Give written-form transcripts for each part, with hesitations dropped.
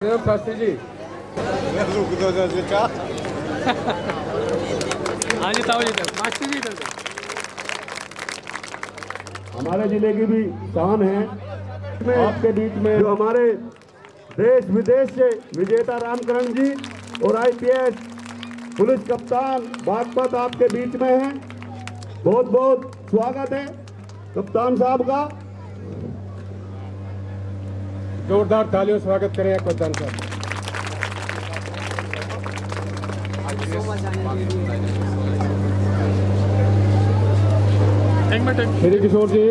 शास्त्री जी रुक दो बेटा। हाँ जी ताऊ जी मास्टर जी इधर हमारे जिले की भी शान है आपके बीच में जो हमारे देश विदेश से विजेता रामकरण जी और आईपीएस पुलिस कप्तान बागपत आपके बीच में हैं। बहुत बहुत स्वागत है कप्तान साहब का। जोरदार तालियों से स्वागत करें कप्तान साहब। श्री किशोर जी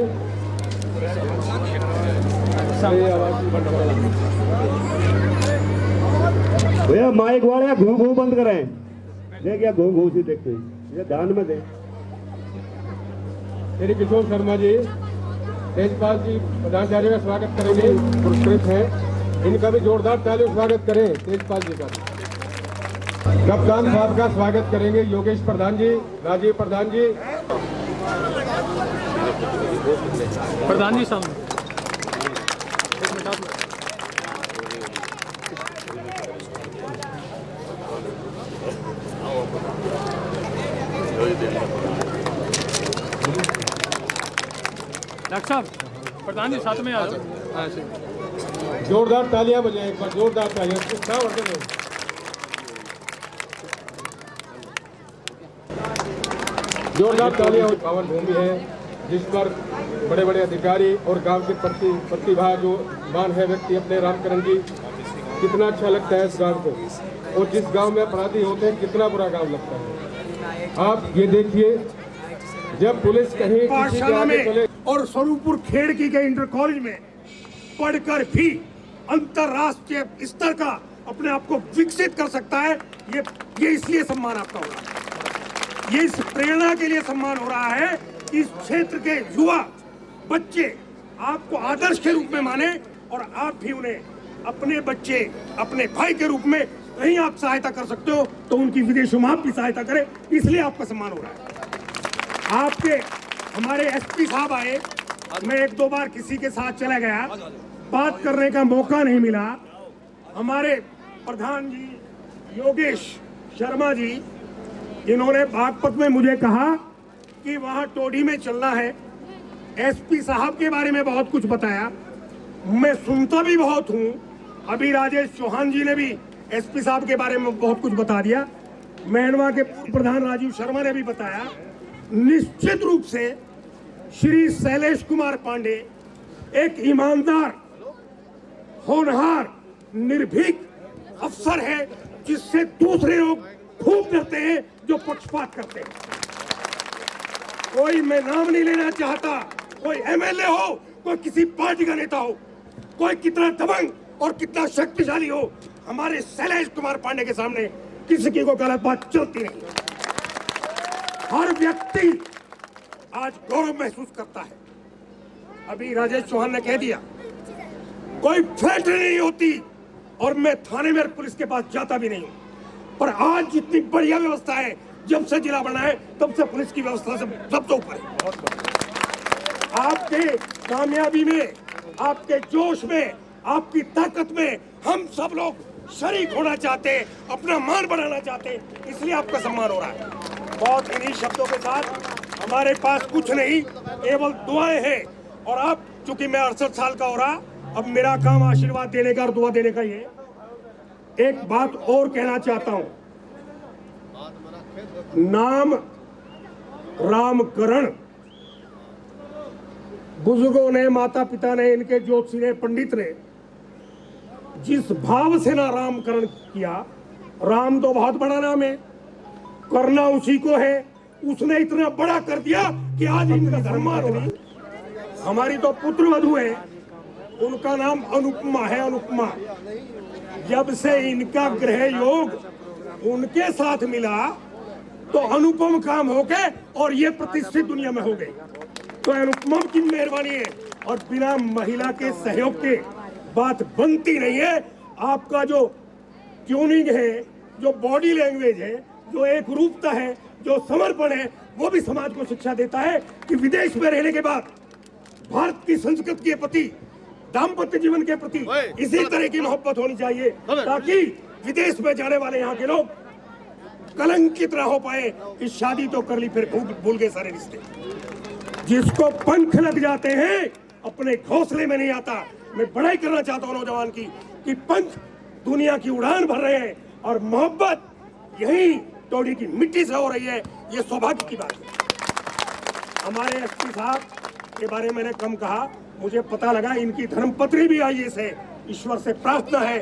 भैया माइक वाले घू घू बंद करें। ये क्या घू घू सी देखते ये ध्यान में दे। श्री किशोर शर्मा जी तेजपाल जी प्रधानाचार्य का स्वागत करेंगे, पुरस्कृत हैं, इनका भी जोरदार तालियों स्वागत करें। तेजपाल जी का कप्तान साहब का स्वागत करेंगे योगेश प्रधान जी, राजीव प्रधान जी, प्रधान जी सामने। डॉक्टर साहब प्रधान जी साथ में आ जाओ। जोरदार तालियां बजाएं एक बार, जोरदार तालियां। क्या वर्तन है? जोरदार तालियां। पावन भूमि है जिस पर बड़े बड़े अधिकारी और गांव के प्रतिभा जो मान है व्यक्ति अपने रामकरण जी, कितना अच्छा लगता है इस गांव को। और जिस गांव में अपराधी होते हैं कितना बुरा गांव लगता है। आप ये देखिए जब पुलिस कहीं किसी के आगे चले और स्वरूपपुर खेड़की के इंटर कॉलेज में पढ़कर भी अंतरराष्ट्रीय स्तर का अपने आप को विकसित कर सकता है, ये इसलिए सम्मान आपका हो रहा है। ये इस प्रेरणा के लिए सम्मान हो रहा है कि इस क्षेत्र के युवा बच्चे आपको आदर्श के रूप में माने और आप भी उन्हें अपने बच्चे अपने भाई के रूप में कहीं आप सहायता कर सकते हो तो उनकी विदेशों में आप भी सहायता करें, इसलिए आपका सम्मान हो रहा है। आपके हमारे एसपी साहब आए, मैं एक दो बार किसी के साथ चला गया, बात करने का मौका नहीं मिला। हमारे प्रधान जी योगेश शर्मा जी, इन्होंने बागपत में मुझे कहा कि वहां टोडी में चलना है। एसपी साहब के बारे में बहुत कुछ बताया, मैं सुनता भी बहुत हूं। अभी राजेश चौहान जी ने भी एसपी साहब के बारे में बहुत कुछ बता दिया। मेहनवा के प्रधान राजीव शर्मा ने भी बताया। निश्चित रूप से श्री शैलेश कुमार पांडे एक ईमानदार, होनहार, निर्भीक अफसर है जिससे दूसरे लोग खूब डरते हैं जो पक्षपात करते हैं। कोई मैं नाम नहीं लेना चाहता, कोई एमएलए हो, कोई किसी पार्टी का नेता हो, कोई कितना दबंग और कितना शक्तिशाली हो, हमारे शैलेश कुमार पांडे के सामने किसी की को गलत बात चलती नहीं। हर व्यक्ति आज गौरव महसूस करता है। अभी राजेश चौहान ने कह दिया कोई फैक्ट्री नहीं होती और मैं थाने में पुलिस के पास जाता भी नहीं हूं, पर आज जितनी बढ़िया व्यवस्था है, जब से जिला बना है तब से पुलिस की व्यवस्था से सबसे ऊपर है। आपके कामयाबी में, आपके जोश में, आपकी ताकत में हम सब लोग शरीक होना चाहते हैं, अपना मान बढ़ाना चाहते हैं, इसलिए आपका सम्मान हो रहा है। बहुत इन्हीं शब्दों के साथ हमारे पास कुछ नहीं, केवल दुआएं हैं। और अब चूंकि मैं 68 साल का हो रहा, अब मेरा काम आशीर्वाद देने का और दुआ देने का ही है। एक बात और कहना चाहता हूं, नाम रामकरण बुजुर्गों ने, माता पिता ने, इनके ज्योतिषी ने, पंडित ने जिस भाव से ना रामकरण किया, राम तो बहुत बड़ा नाम है, करना उसी को है। उसने इतना बड़ा कर दिया कि आज इनका सम्मान हो रही। हमारी तो पुत्र वधू है, उनका नाम अनुपमा है। अनुपमा, जब से इनका ग्रह योग उनके साथ मिला तो अनुपम काम हो गए और ये प्रतिष्ठित दुनिया में हो गए। तो अनुपमा की मेहरबानी है और बिना महिला के सहयोग के बात बनती नहीं है। आपका जो ट्यूनिंग है, जो बॉडी लैंग्वेज है, जो एक रूपता है, जो समर्पण है, वो भी समाज को शिक्षा देता है कि विदेश में रहने के बाद भारत की संस्कृति के प्रति दाम्पत्य जीवन के प्रति इसी तरह की मोहब्बत होनी चाहिए, ताकि विदेश में जाने वाले यहाँ के लोग कलंकित ना हो पाए कि शादी तो कर ली फिर भूल गए सारे रिश्ते। जिसको पंख लग जाते हैं अपने घोंसले में नहीं आता। मैं बड़ाई करना चाहता हूँ नौजवान की कि पंख दुनिया की उड़ान भर रहे हैं और मोहब्बत यही टोडी की मिट्टी से हो रही है। ये सौभाग्य की बात है। हमारे एसपी साहब के बारे में मैंने कम कहा, मुझे पता लगा इनकी धर्मपत्नी भी आईएएस है। ईश्वर से प्रार्थना है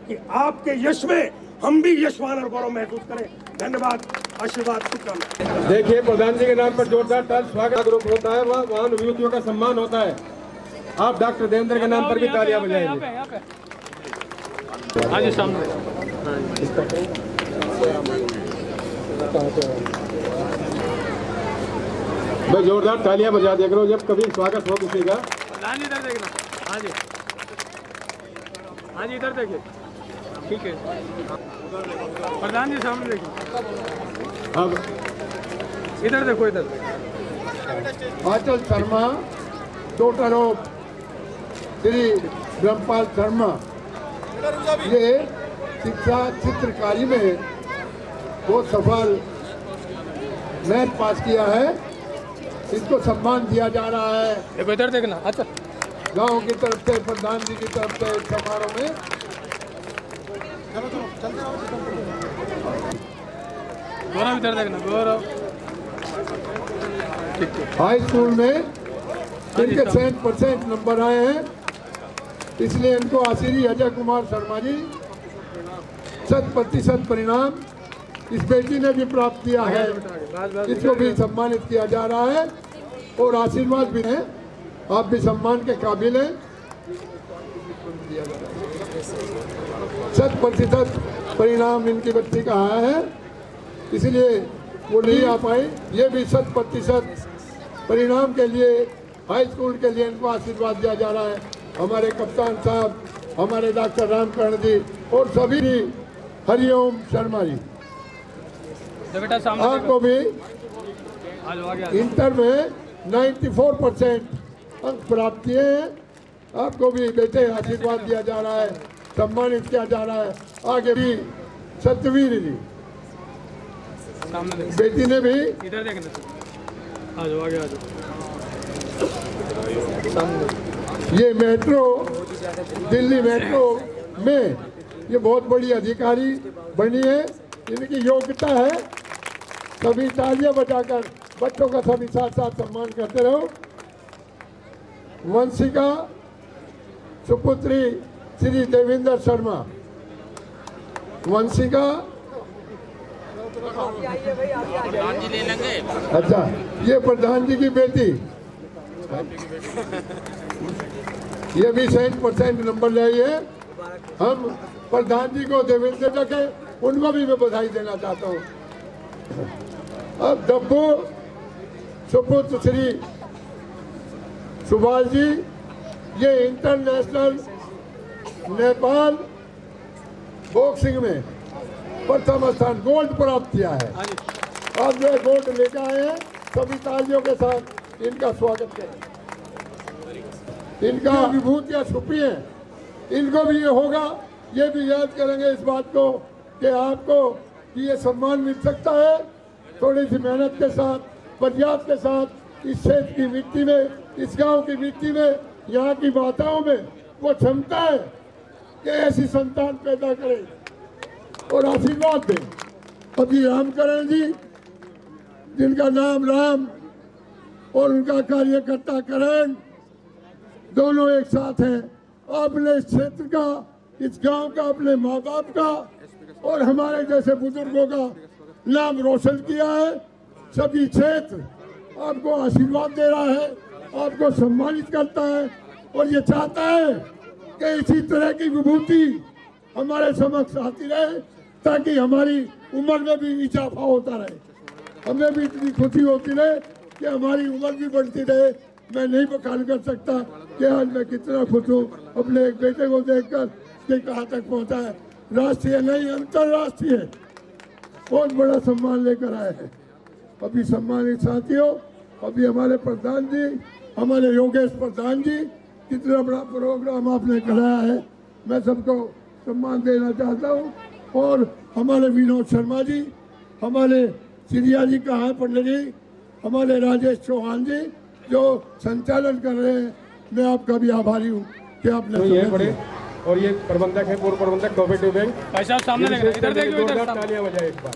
कि आपके यश में हम भी यशवान और गौरव महसूस करें। धन्यवाद, आशीर्वाद, शुभकामनाएं। देखिए, प्रधान जी के नाम पर जोरदार ताली स्वागत ग्रुप होता है, वहाँ युवतियों का सम्मान होता है। आप डॉक्टर देवेंद्र के नाम पर भी तालियां बजाएंगे। हाँ जी, सामने भाई जोरदार तालियां बजा दिया करो जब कभी स्वागत हो किसी का। प्रधान जी इधर देखना। हाँ जी, हाँ जी, इधर देखिए। ठीक है, प्रधान जी सामने देखिए। अब इधर देखो, इधर। आंचल शर्मा, डॉक्टर ऑफ श्री ब्रह्मपाल शर्मा, ये शिक्षा चित्रकारी में बहुत सफल मैथ पास किया है। इसको सम्मान दिया जा रहा है देखो, इधर देखना। अच्छा, गांव की तरफ से, प्रधान जी की तरफ से इस समारोह में। गौरव इधर देखना, गौरव। ठीक है। हाई स्कूल में इनके 100% नंबर आए हैं, इसलिए इनको आशीर्वाद अजय कुमार शर्मा जी 100% परिणाम इस बेटी ने भी प्राप्त किया है। इसको भी सम्मानित किया जा रहा है और आशीर्वाद भी है। आप भी सम्मान के काबिल हैं। 100% परिणाम इनकी बच्ची का आया है, इसलिए वो नहीं आ पाई। ये भी 100% परिणाम के लिए हाई स्कूल के लिए इनको आशीर्वाद दिया जा रहा है। हमारे कप्तान साहब, हमारे डॉक्टर रामकरण जी और सभी जी, हरिओम शर्मा जी, तो बेटा सामने आपको भी आज आ गया। इंटर में 94% अंक प्राप्त किए हैं। आपको भी बेटे आशीर्वाद दिया जा रहा है, सम्मानित किया जा रहा है। आगे भी सतवीर जी, सामने देखो, बेटी ने भी इधर देखना। आज आ गया, आज सामने। ये मेट्रो, दिल्ली मेट्रो में ये बहुत बड़ी अधिकारी बनी है। इनकी योग्यता है। सभी तालियां बजाकर बच्चों का सभी साथ साथ सम्मान करते रहो। वंशिका सुपुत्री श्री देवेंद्र शर्मा, वंशिका, अच्छा, ये प्रधान जी की बेटी, ये भी 100% नंबर ले आई है। हम प्रधान जी को देवेंद्र रखे, उनको भी मैं बधाई देना चाहता हूँ। अब डब्बू सुपुत्र श्री सुभाष जी, ये इंटरनेशनल नेपाल बॉक्सिंग में प्रथम स्थान गोल्ड प्राप्त किया है। अब जो गोल्ड लेकर आए हैं, सभी तालियों के साथ इनका स्वागत करें। इनका विभूतियाँ छुपी हैं, इनको भी ये होगा, ये भी याद करेंगे इस बात को कि आपको कि ये सम्मान मिल सकता है थोड़ी सी मेहनत के साथ, प्रयास के साथ। इस क्षेत्र की मिट्टी में, इस गांव की मिट्टी में, यहाँ की माताओं में वो क्षमता है कि ऐसी संतान पैदा करें और आशीर्वाद दें। अभी रामकरण जी, जिनका नाम राम और उनका कार्यकर्ता करण, दोनों एक साथ हैं। आपने इस क्षेत्र का, इस गांव का, अपने माँ बाप का और हमारे जैसे बुजुर्गों का नाम रोशन किया है। सभी क्षेत्र आपको आशीर्वाद दे रहा है, आपको सम्मानित करता है और ये चाहता है कि इसी तरह की विभूति हमारे समक्ष आती रहे, ताकि हमारी उम्र में भी इजाफा होता रहे। हमें भी इतनी खुशी होती रहे कि हमारी उम्र भी बढ़ती रहे। मैं नहीं बखान कर सकता कि आज मैं कितना खुश हूँ अपने एक बेटे को देखकर कि कहाँ तक पहुँचा है। राष्ट्रीय नहीं, अंतर्राष्ट्रीय बहुत बड़ा सम्मान लेकर आए हैं। अभी सम्मानित साथियों, अभी हमारे प्रधान जी, हमारे योगेश प्रधान जी कितना बड़ा प्रोग्राम आपने कराया है। मैं सबको सम्मान देना चाहता हूँ। और हमारे विनोद शर्मा जी, हमारे सिरिया जी कहाँ है, पंडित जी, हमारे राजेश चौहान जी जो संचालन कर रहे हैं, मैं आपका भी आभारी हूँ कि आपने तो ये बड़े और ये प्रबंधक है, पूर्व प्रबंधक कोऑपरेटिव बैंक। भाई साहब सामने देख रहे हैं, इधर देखिए, इधर जोरदार तालियां बजाएं एक बार।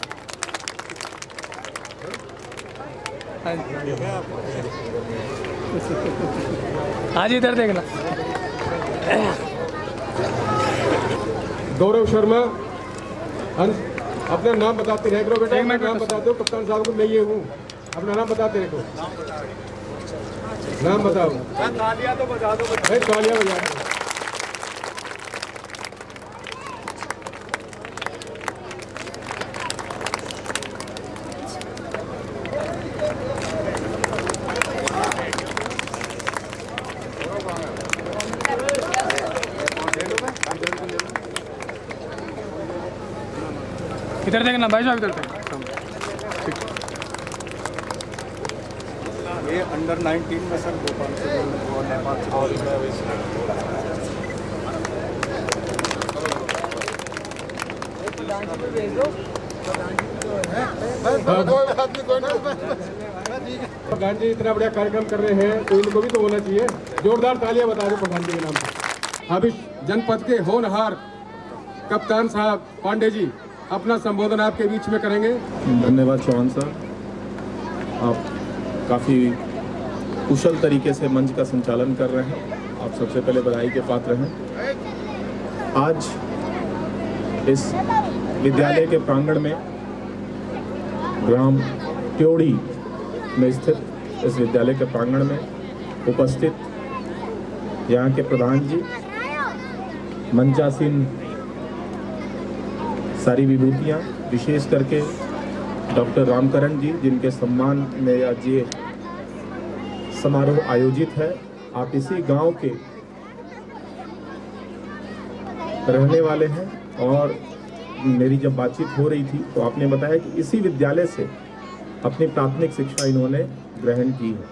हाँ जी, इधर देखना। गौरव शर्मा, अपना नाम बताते रहे करो बेटा, एक मिनट नाम बताते हो कप्तान साहब को, मैं ये हूँ, अपना नाम बताते रहो, नाम बताओ। तालियां तो बजा दो, तालियां बजा दो। इधर देखना भाई साहब, इधर देखना। ये अंडर 19 में सर भोपाल से और नेपाल से प्रधान जी इतना बढ़िया कार्यक्रम कर रहे हैं तो इनको भी तो होना चाहिए। जोरदार तालियां बता दो प्रधान जी के नाम पर। अब इस जनपद के होनहार कप्तान साहब पांडे जी अपना संबोधन आपके बीच में करेंगे। धन्यवाद चौहान साहब, आप काफ़ी कुशल तरीके से मंच का संचालन कर रहे हैं, आप सबसे पहले बधाई के पात्र हैं। आज इस विद्यालय के प्रांगण में ग्राम ट्योड़ी में स्थित इस विद्यालय के प्रांगण में उपस्थित यहाँ के प्रधान जी, मंचासीन सारी विभूतियाँ, विशेष करके डॉक्टर रामकरण जी जिनके सम्मान में आज ये समारोह आयोजित है। आप इसी गांव के रहने वाले हैं और मेरी जब बातचीत हो रही थी तो आपने बताया कि इसी विद्यालय से अपनी प्राथमिक शिक्षा इन्होंने ग्रहण की है।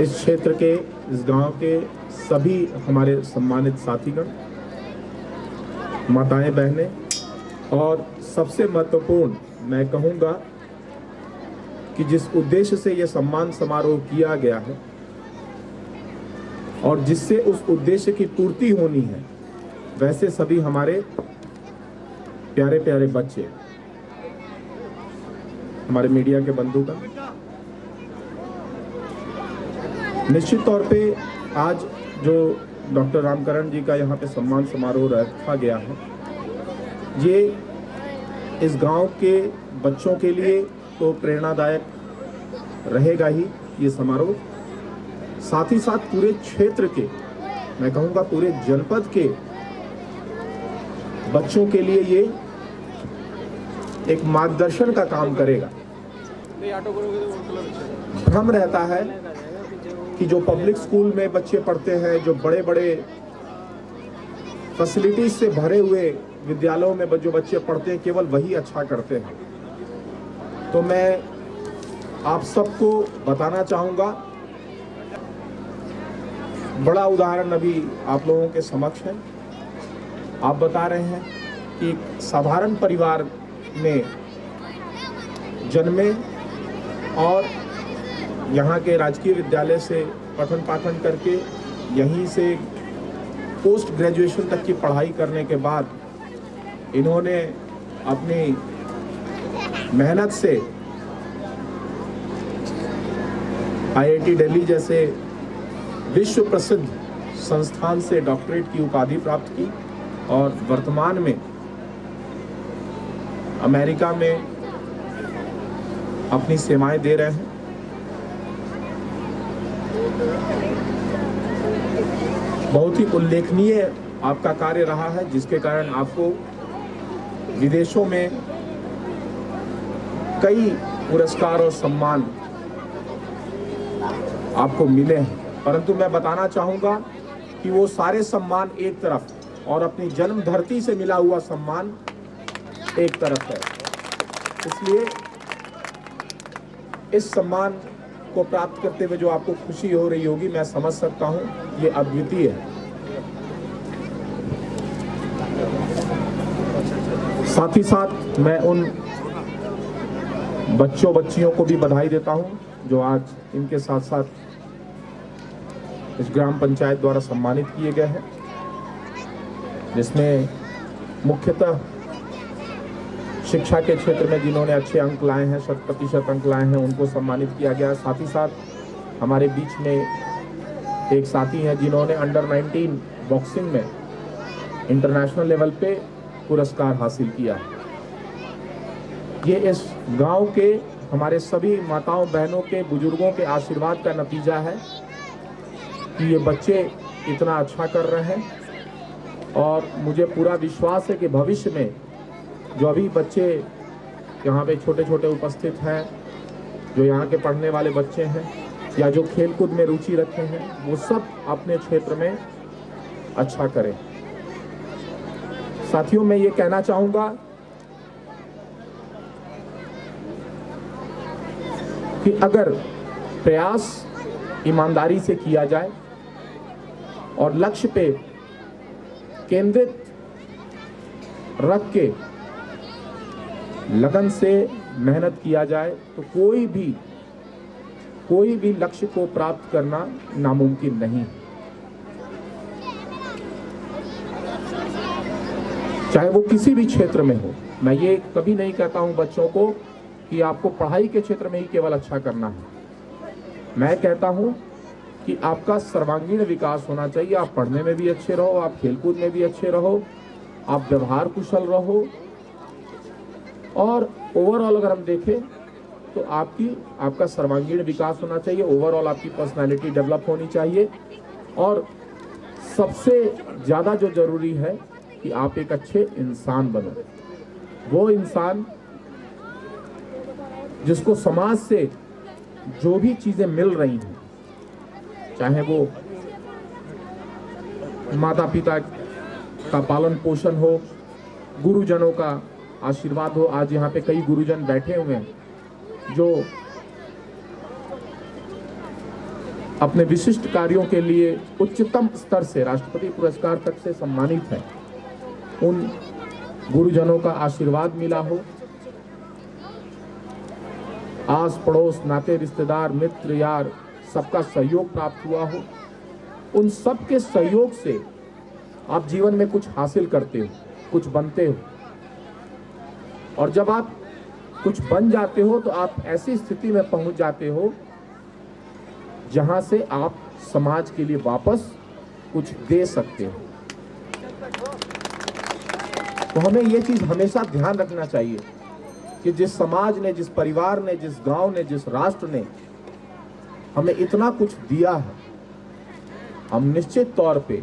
इस क्षेत्र के, इस गांव के सभी हमारे सम्मानित साथीगण, माताएं, बहनें और सबसे महत्वपूर्ण मैं कहूँगा कि जिस उद्देश्य से यह सम्मान समारोह किया गया है और जिससे उस उद्देश्य की पूर्ति होनी है, वैसे सभी हमारे प्यारे प्यारे बच्चे, हमारे मीडिया के बंधुगण, निश्चित तौर पे आज जो डॉक्टर रामकरण जी का यहाँ पे सम्मान समारोह रखा गया है, ये इस गांव के बच्चों के लिए तो प्रेरणादायक रहेगा ही ये समारोह, साथ ही साथ पूरे क्षेत्र के, मैं कहूँगा पूरे जनपद के बच्चों के लिए ये एक मार्गदर्शन का काम करेगा। भ्रम रहता है कि जो पब्लिक स्कूल में बच्चे पढ़ते हैं, जो बड़े बड़े फैसिलिटीज से भरे हुए विद्यालयों में जो बच्चे पढ़ते हैं, केवल वही अच्छा करते हैं। तो मैं आप सबको बताना चाहूँगा, बड़ा उदाहरण अभी आप लोगों के समक्ष है। आप बता रहे हैं कि एक साधारण परिवार में जन्मे और यहाँ के राजकीय विद्यालय से पठन पाठन करके यहीं से पोस्ट ग्रेजुएशन तक की पढ़ाई करने के बाद इन्होंने अपनी मेहनत से IIT दिल्ली जैसे विश्व प्रसिद्ध संस्थान से डॉक्टरेट की उपाधि प्राप्त की और वर्तमान में अमेरिका में अपनी सेवाएं दे रहे हैं। बहुत ही उल्लेखनीय आपका कार्य रहा है, जिसके कारण आपको विदेशों में कई पुरस्कार और सम्मान आपको मिले हैं। परंतु मैं बताना चाहूँगा कि वो सारे सम्मान एक तरफ और अपनी जन्म धरती से मिला हुआ सम्मान एक तरफ है। इसलिए इस सम्मान को प्राप्त करते हुए जो आपको खुशी हो रही होगी, मैं समझ सकता हूँ, ये अद्वितीय है। साथ ही साथ मैं उन बच्चों बच्चियों को भी बधाई देता हूँ जो आज इनके साथ साथ इस ग्राम पंचायत द्वारा सम्मानित किए गए हैं, जिसमें मुख्यतः शिक्षा के क्षेत्र में जिन्होंने अच्छे अंक लाए हैं, 100% अंक लाए हैं, उनको सम्मानित किया गया। साथ ही साथ हमारे बीच में एक साथी हैं जिन्होंने अंडर 19 बॉक्सिंग में इंटरनेशनल लेवल पे पुरस्कार हासिल किया है। ये इस गांव के हमारे सभी माताओं बहनों के बुजुर्गों के आशीर्वाद का नतीजा है कि ये बच्चे इतना अच्छा कर रहे हैं। और मुझे पूरा विश्वास है कि भविष्य में जो अभी बच्चे यहाँ पे छोटे छोटे उपस्थित हैं, जो यहाँ के पढ़ने वाले बच्चे हैं या जो खेलकूद में रुचि रखे हैं, वो सब अपने क्षेत्र में अच्छा करें। साथियों, मैं ये कहना चाहूँगा कि अगर प्रयास ईमानदारी से किया जाए और लक्ष्य पे केंद्रित रख के लगन से मेहनत किया जाए तो कोई भी लक्ष्य को प्राप्त करना नामुमकिन नहीं। चाहे वो किसी भी क्षेत्र में हो। मैं ये कभी नहीं कहता हूं बच्चों को कि आपको पढ़ाई के क्षेत्र में ही केवल अच्छा करना है। मैं कहता हूं कि आपका सर्वांगीण विकास होना चाहिए। आप पढ़ने में भी अच्छे रहो, आप खेलकूद में भी अच्छे रहो, आप व्यवहार कुशल रहो, और ओवरऑल अगर हम देखें तो आपका सर्वांगीण विकास होना चाहिए। ओवरऑल आपकी पर्सनालिटी डेवलप होनी चाहिए। और सबसे ज़्यादा जो जरूरी है कि आप एक अच्छे इंसान बनो। वो इंसान जिसको समाज से जो भी चीज़ें मिल रही हैं, चाहे वो माता पिता का पालन पोषण हो, गुरुजनों का आशीर्वाद हो। आज यहाँ पे कई गुरुजन बैठे हुए हैं जो अपने विशिष्ट कार्यों के लिए उच्चतम स्तर से राष्ट्रपति पुरस्कार तक से सम्मानित हैं। उन गुरुजनों का आशीर्वाद मिला हो, आस पड़ोस नाते रिश्तेदार मित्र यार सबका सहयोग प्राप्त हुआ हो। उन सब के सहयोग से आप जीवन में कुछ हासिल करते हो, कुछ बनते हो। और जब आप कुछ बन जाते हो तो आप ऐसी स्थिति में पहुंच जाते हो जहां से आप समाज के लिए वापस कुछ दे सकते हो। तो हमें ये चीज हमेशा ध्यान रखना चाहिए कि जिस समाज ने, जिस परिवार ने, जिस गांव ने, जिस राष्ट्र ने हमें इतना कुछ दिया है, हम निश्चित तौर पे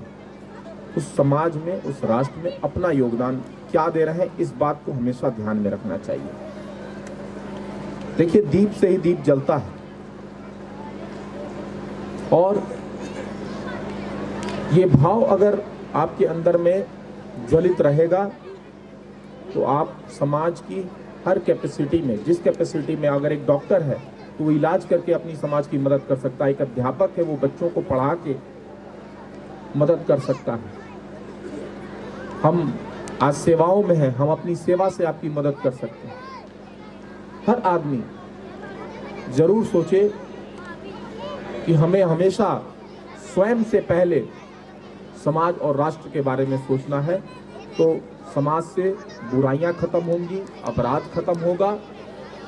उस समाज में, उस राष्ट्र में अपना योगदान क्या दे रहे हैं, इस बात को हमेशा ध्यान में रखना चाहिए। देखिए, दीप से ही दीप जलता है और ये भाव अगर आपके अंदर में ज्वलित रहेगा तो आप समाज की हर कैपेसिटी में, जिस कैपेसिटी में अगर एक डॉक्टर है तो वो इलाज करके अपनी समाज की मदद कर सकता है, एक अध्यापक है वो बच्चों को पढ़ा के मदद कर सकता है। हम आज सेवाओं में हैं, हम अपनी सेवा से आपकी मदद कर सकते हैं। हर आदमी जरूर सोचे कि हमें हमेशा स्वयं से पहले समाज और राष्ट्र के बारे में सोचना है, तो समाज से बुराइयां खत्म होंगी, अपराध खत्म होगा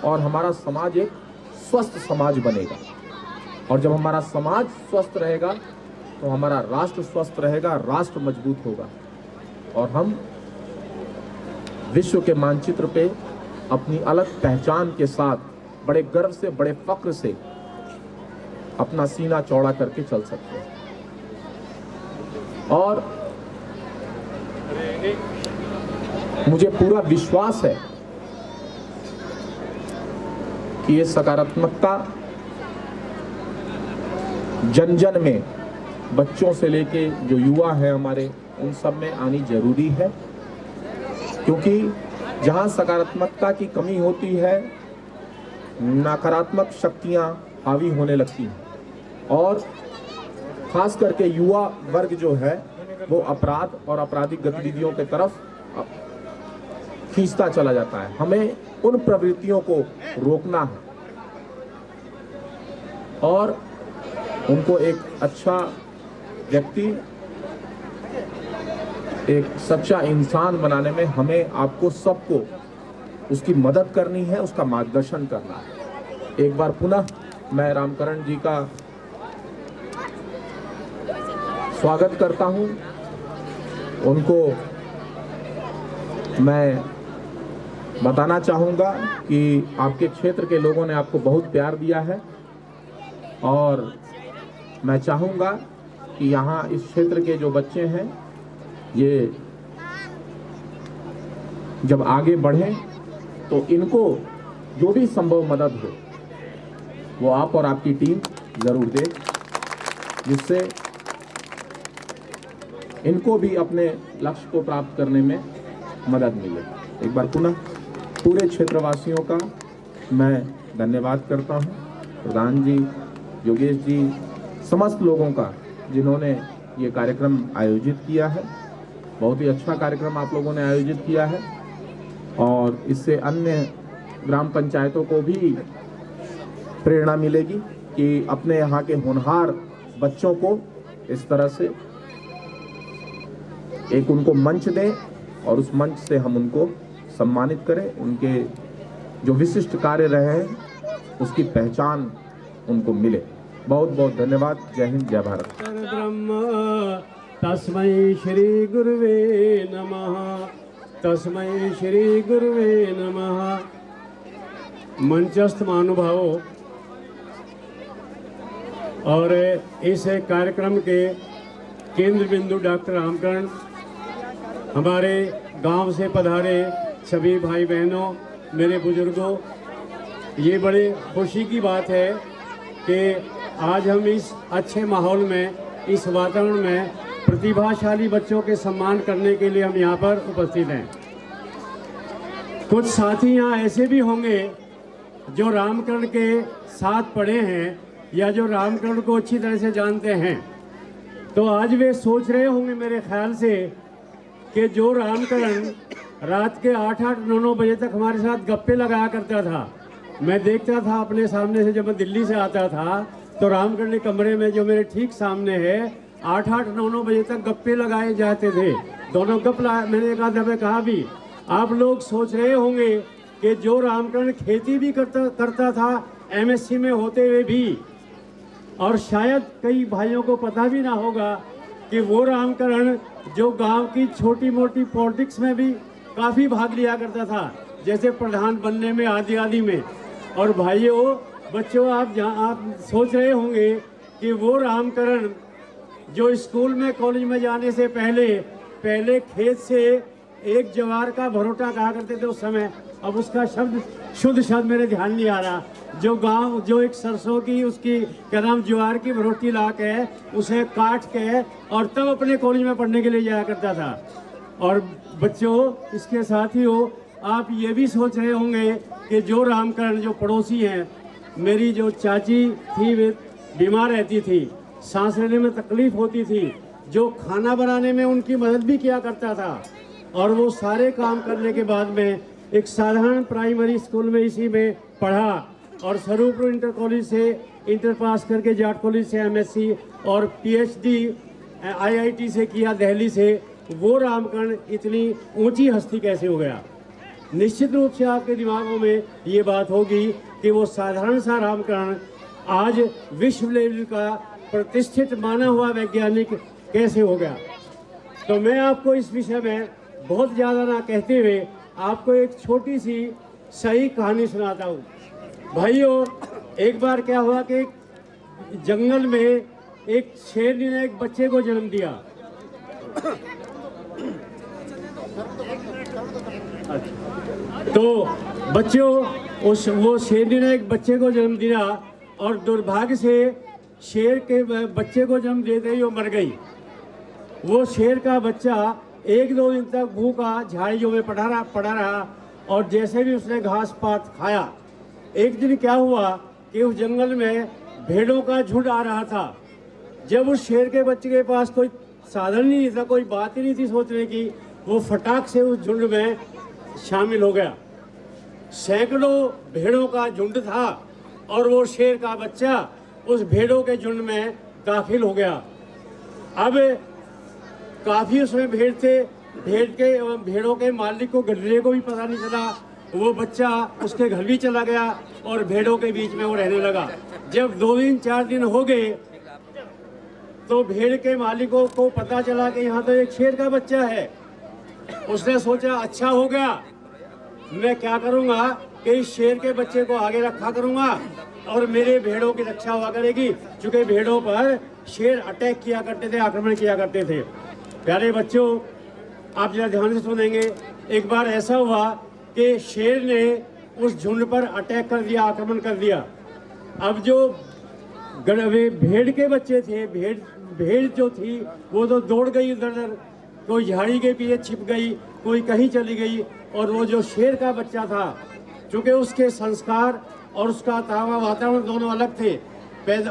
और हमारा समाज एक स्वस्थ समाज बनेगा। और जब हमारा समाज स्वस्थ रहेगा तो हमारा राष्ट्र स्वस्थ रहेगा, राष्ट्र मजबूत होगा और हम विश्व के मानचित्र पे अपनी अलग पहचान के साथ बड़े गर्व से, बड़े फक्र से अपना सीना चौड़ा करके चल सकते हैं। और मुझे पूरा विश्वास है कि ये सकारात्मकता जन जन में, बच्चों से लेके जो युवा हैं हमारे, उन सब में आनी जरूरी है। क्योंकि जहां सकारात्मकता की कमी होती है, नकारात्मक शक्तियां हावी होने लगती हैं और खास करके युवा वर्ग जो है वो अपराध और आपराधिक गतिविधियों के तरफ खींचता चला जाता है। हमें उन प्रवृत्तियों को रोकना है और उनको एक अच्छा व्यक्ति, एक सच्चा इंसान बनाने में हमें आपको सबको उसकी मदद करनी है, उसका मार्गदर्शन करना है। एक बार पुनः मैं रामकरण जी का स्वागत करता हूं। उनको मैं बताना चाहूँगा कि आपके क्षेत्र के लोगों ने आपको बहुत प्यार दिया है और मैं चाहूँगा कि यहाँ इस क्षेत्र के जो बच्चे हैं ये जब आगे बढ़ें तो इनको जो भी संभव मदद हो वो आप और आपकी टीम ज़रूर दे, जिससे इनको भी अपने लक्ष्य को प्राप्त करने में मदद मिले। एक बार पुनः पूरे क्षेत्रवासियों का मैं धन्यवाद करता हूं, प्रधान जी, योगेश जी, समस्त लोगों का जिन्होंने ये कार्यक्रम आयोजित किया है। बहुत ही अच्छा कार्यक्रम आप लोगों ने आयोजित किया है और इससे अन्य ग्राम पंचायतों को भी प्रेरणा मिलेगी कि अपने यहाँ के होनहार बच्चों को इस तरह से एक उनको मंच दें और उस मंच से हम उनको सम्मानित करें। उनके जो विशिष्ट कार्य रहे हैं उसकी पहचान उनको मिले। बहुत बहुत धन्यवाद। जय हिंद, जय भारत। ब्रह्म तस्मै श्री गुरुवे नमः, तस्मै श्री गुरुवे नमः। मंचस्थ महानुभावों और इस कार्यक्रम के केंद्र बिंदु डॉक्टर रामकरण, हमारे गांव से पधारे सभी भाई बहनों, मेरे बुजुर्गों, ये बड़े खुशी की बात है कि आज हम इस अच्छे माहौल में, इस वातावरण में प्रतिभाशाली बच्चों के सम्मान करने के लिए हम यहाँ पर उपस्थित हैं। कुछ साथी यहाँ ऐसे भी होंगे जो रामकरण के साथ पढ़े हैं या जो रामकरण को अच्छी तरह से जानते हैं, तो आज वे सोच रहे होंगे मेरे ख्याल से कि जो रामकरण रात के 8-8, 9-9 बजे तक हमारे साथ गप्पे लगाया करता था, मैं देखता था अपने सामने से जब मैं दिल्ली से आता था तो रामकरण के कमरे में जो मेरे ठीक सामने है 8-8, 9-9 बजे तक गप्पे लगाए जाते थे। दोनों मैंने एक आध दफे कहा भी, आप लोग सोच रहे होंगे कि जो रामकरण खेती भी करता था MSc में होते हुए भी, और शायद कई भाइयों को पता भी ना होगा कि वो रामकरण जो गांव की छोटी मोटी पॉलिटिक्स में भी काफ़ी भाग लिया करता था, जैसे प्रधान बनने में आदि में। और भाइयों, बच्चों, आप सोच रहे होंगे कि वो रामकरण जो स्कूल में कॉलेज में जाने से पहले खेत से एक ज्वार का भरोटा कहा करते थे उस समय, अब उसका शुद्ध शब्द मेरे ध्यान नहीं आ रहा, जो एक सरसों की उसकी क्या नाम ज्वार की रोटी ला के उसे काट के और तब अपने कॉलेज में पढ़ने के लिए जाया करता था। और बच्चों, इसके साथ ही हो, आप ये भी सोच रहे होंगे कि जो रामकरण जो पड़ोसी हैं, मेरी जो चाची थी वे बीमार रहती थी, सांस लेने में तकलीफ होती थी, जो खाना बनाने में उनकी मदद भी किया करता था, और वो सारे काम करने के बाद में एक साधारण प्राइमरी स्कूल में इसी में पढ़ा और स्वरूपपुर इंटर कॉलेज से इंटर पास करके जाट कॉलेज से MSc और PhD IIT से किया दिल्ली से। वो रामकरण इतनी ऊंची हस्ती कैसे हो गया? निश्चित रूप से आपके दिमागों में ये बात होगी कि वो साधारण सा रामकरण आज विश्व लेवल का प्रतिष्ठित माना हुआ वैज्ञानिक कैसे हो गया। तो मैं आपको इस विषय में बहुत ज़्यादा ना कहते हुए आपको एक छोटी सी सही कहानी सुनाता हूँ। भाइयों, एक बार क्या हुआ कि जंगल में एक शेरनी ने एक बच्चे को जन्म दिया। तो बच्चों, वो शेरनी ने एक बच्चे को जन्म दिया और दुर्भाग्य से शेर के बच्चे को जन्म देते ही वो मर गई। वो शेर का बच्चा 1-2 दिन तक भूखा झाड़ियों में पड़ा रहा और जैसे भी उसने घास पात खाया, एक दिन क्या हुआ कि उस जंगल में भेड़ों का झुंड आ रहा था। जब उस शेर के बच्चे के पास कोई साधन ही नहीं था, कोई बात ही नहीं थी सोचने की, वो फटाक से उस झुंड में शामिल हो गया। सैकड़ों भेड़ों का झुंड था और वो शेर का बच्चा उस भेड़ों के झुंड में दाखिल हो गया। अब काफी उसमें भेड़ थे, भेड़ों के मालिक को गड्ढे को भी पता नहीं चला। वो बच्चा उसके घर भी चला गया और भेड़ों के बीच में वो रहने लगा। जब 2 दिन 4 दिन हो गए तो भेड़ के मालिकों को पता चला कि यहाँ तो एक शेर का बच्चा है। उसने सोचा अच्छा हो गया, मैं क्या करूँगा कि इस शेर के बच्चे को आगे रखा करूँगा और मेरे भेड़ों की रक्षा हुआ करेगी, क्योंकि भेड़ों पर शेर अटैक किया करते थे, आक्रमण किया करते थे। प्यारे बच्चों, आप जरा ध्यान से सुनेंगे। एक बार ऐसा हुआ कि शेर ने उस झुंड पर अटैक कर दिया, आक्रमण कर दिया। अब जो भेड़ के बच्चे थे, भेड़ जो थी वो तो दौड़ गई इधर उधर, कोई झाड़ी के पीछे छिप गई, कोई कहीं चली गई। और वो जो शेर का बच्चा था, चूँकि उसके संस्कार और उसका वातावरण दोनों अलग थे,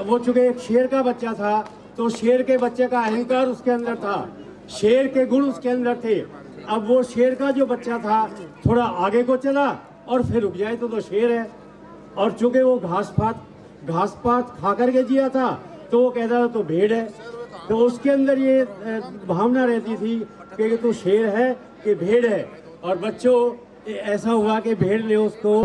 वो चूँकि एक शेर का बच्चा था तो शेर के बच्चे का अहंकार उसके अंदर था, शेर के गुण उसके अंदर थे। अब वो शेर का जो बच्चा था थोड़ा आगे को चला और फिर रुक जाए तो शेर है। और चूँकि वो घास पात खा करके जिया था तो वो कहता था तो भेड़ है। तो उसके अंदर ये भावना रहती थी कि तू शेर है कि भेड़ है। और बच्चों, ऐसा हुआ कि भेड़ ने उसको